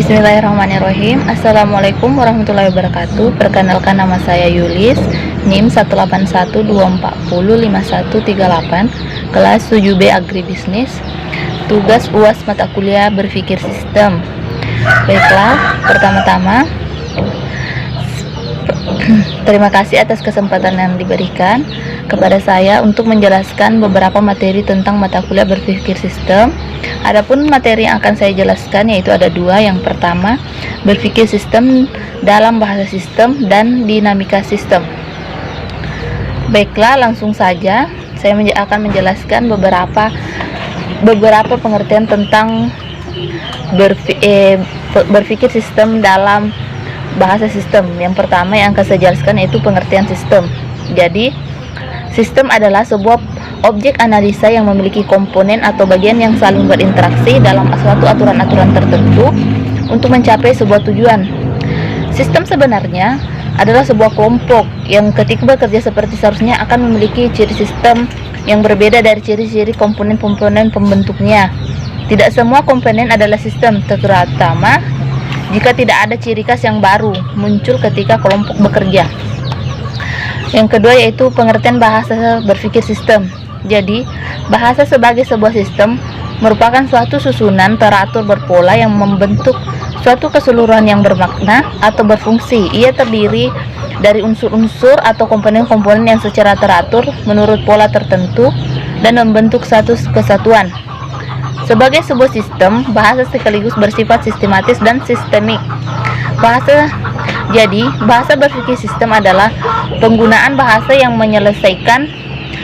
Bismillahirrahmanirrahim. Assalamualaikum warahmatullahi wabarakatuh. Perkenalkan, nama saya Yulis, NIM 181205138, kelas 7B Agribisnis. Tugas UAS mata kuliah berpikir sistem. Baiklah, pertama-tama terima kasih atas kesempatan yang diberikan kepada saya untuk menjelaskan beberapa materi tentang mata kuliah berpikir sistem. Adapun materi yang akan saya jelaskan yaitu ada dua. Yang pertama, berpikir sistem dalam bahasa sistem dan dinamika sistem. Baiklah, langsung saja saya akan menjelaskan beberapa pengertian tentang berpikir sistem dalam bahasa sistem. Yang pertama yang akan saya jelaskan yaitu pengertian sistem. Jadi, sistem adalah sebuah objek analisa yang memiliki komponen atau bagian yang saling berinteraksi dalam suatu aturan-aturan tertentu untuk mencapai sebuah tujuan. Sistem sebenarnya adalah sebuah kelompok yang ketika bekerja seperti seharusnya akan memiliki ciri sistem yang berbeda dari ciri-ciri komponen-komponen pembentuknya. Tidak semua komponen adalah sistem, terutama jika tidak ada ciri khas yang baru muncul ketika kelompok bekerja. Yang kedua yaitu pengertian bahasa berpikir sistem. Jadi, bahasa sebagai sebuah sistem merupakan suatu susunan teratur berpola yang membentuk suatu keseluruhan yang bermakna atau berfungsi. Ia terdiri dari unsur-unsur atau komponen-komponen yang secara teratur menurut pola tertentu dan membentuk satu kesatuan. Sebagai sebuah sistem, bahasa sekaligus bersifat sistematis dan sistemik. Jadi, bahasa berpikir sistem adalah penggunaan bahasa yang menyelesaikan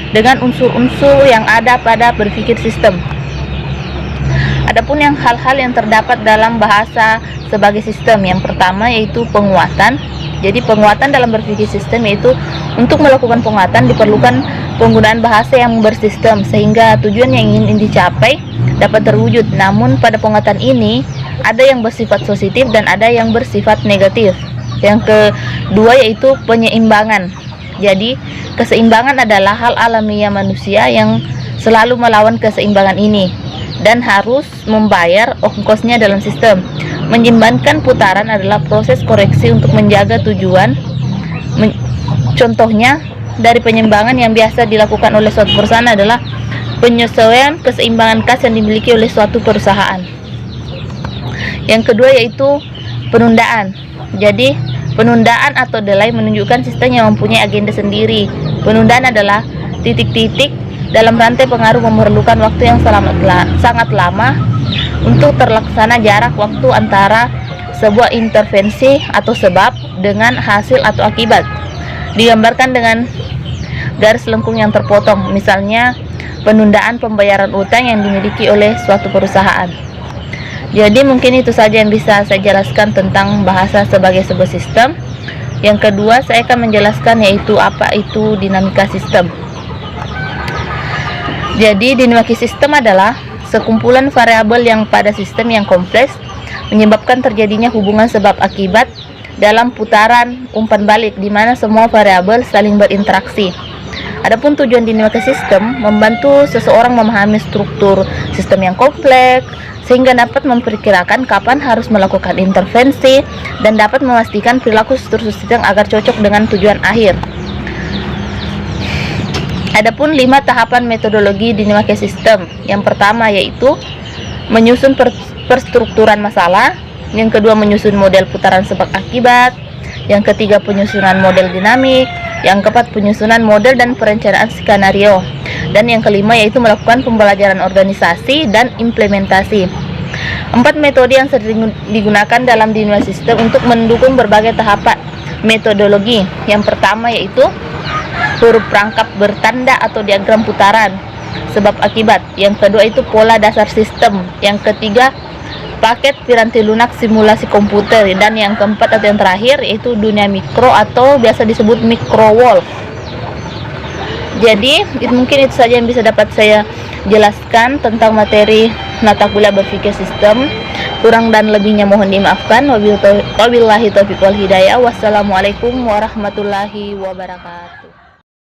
dengan unsur-unsur yang ada pada berpikir sistem. Adapun hal-hal yang terdapat dalam bahasa sebagai sistem, yang pertama yaitu penguatan. Jadi, penguatan dalam berpikir sistem yaitu untuk melakukan penguatan diperlukan penggunaan bahasa yang bersistem sehingga tujuan yang ingin dicapai dapat terwujud. Namun pada penguatan ini ada yang bersifat positif dan ada yang bersifat negatif. Yang kedua yaitu penyeimbangan. Jadi, keseimbangan adalah hal alamiah manusia yang selalu melawan keseimbangan ini dan harus membayar ongkosnya dalam sistem. Menyeimbangkan putaran adalah proses koreksi untuk menjaga tujuan. Contohnya dari penyeimbangan yang biasa dilakukan oleh suatu perusahaan adalah penyesuaian keseimbangan kas yang dimiliki oleh suatu perusahaan. Yang kedua yaitu penundaan. Jadi, penundaan atau delay menunjukkan sistem yang mempunyai agenda sendiri. Penundaan adalah titik-titik dalam rantai pengaruh memerlukan waktu yang sangat lama untuk terlaksana jarak waktu antara sebuah intervensi atau sebab dengan hasil atau akibat. Digambarkan dengan garis lengkung yang terpotong, misalnya penundaan pembayaran utang yang dimiliki oleh suatu perusahaan. Jadi mungkin itu saja yang bisa saya jelaskan tentang bahasa sebagai sebuah sistem. Yang kedua saya akan menjelaskan yaitu apa itu dinamika sistem. Jadi dinamika sistem adalah sekumpulan variabel yang pada sistem yang kompleks menyebabkan terjadinya hubungan sebab akibat dalam putaran umpan balik di mana semua variabel saling berinteraksi. Adapun tujuan dinamika sistem membantu seseorang memahami struktur sistem yang kompleks sehingga dapat memperkirakan kapan harus melakukan intervensi dan dapat memastikan perilaku struktur sistem agar cocok dengan tujuan akhir. Adapun 5 tahapan metodologi dinamika sistem. Yang pertama yaitu menyusun perstrukturan masalah, yang kedua menyusun model putaran sebab akibat, yang ketiga penyusunan model dinamik, yang keempat penyusunan model dan perencanaan skenario, dan yang kelima yaitu melakukan pembelajaran organisasi dan implementasi. 4 metode yang sering digunakan dalam dinamika sistem untuk mendukung berbagai tahapan metodologi. Yang pertama yaitu huruf perangkap bertanda atau diagram putaran sebab akibat. Yang kedua itu pola dasar sistem. Yang ketiga paket Piranti lunak simulasi komputer, dan yang keempat atau yang terakhir yaitu dunia mikro atau biasa disebut micro world. Jadi mungkin itu saja yang bisa dapat saya jelaskan tentang materi mata kuliah berpikir sistem. Kurang dan lebihnya mohon dimaafkan. Wabillahi taufiq wal hidayah. Wassalamualaikum warahmatullahi wabarakatuh.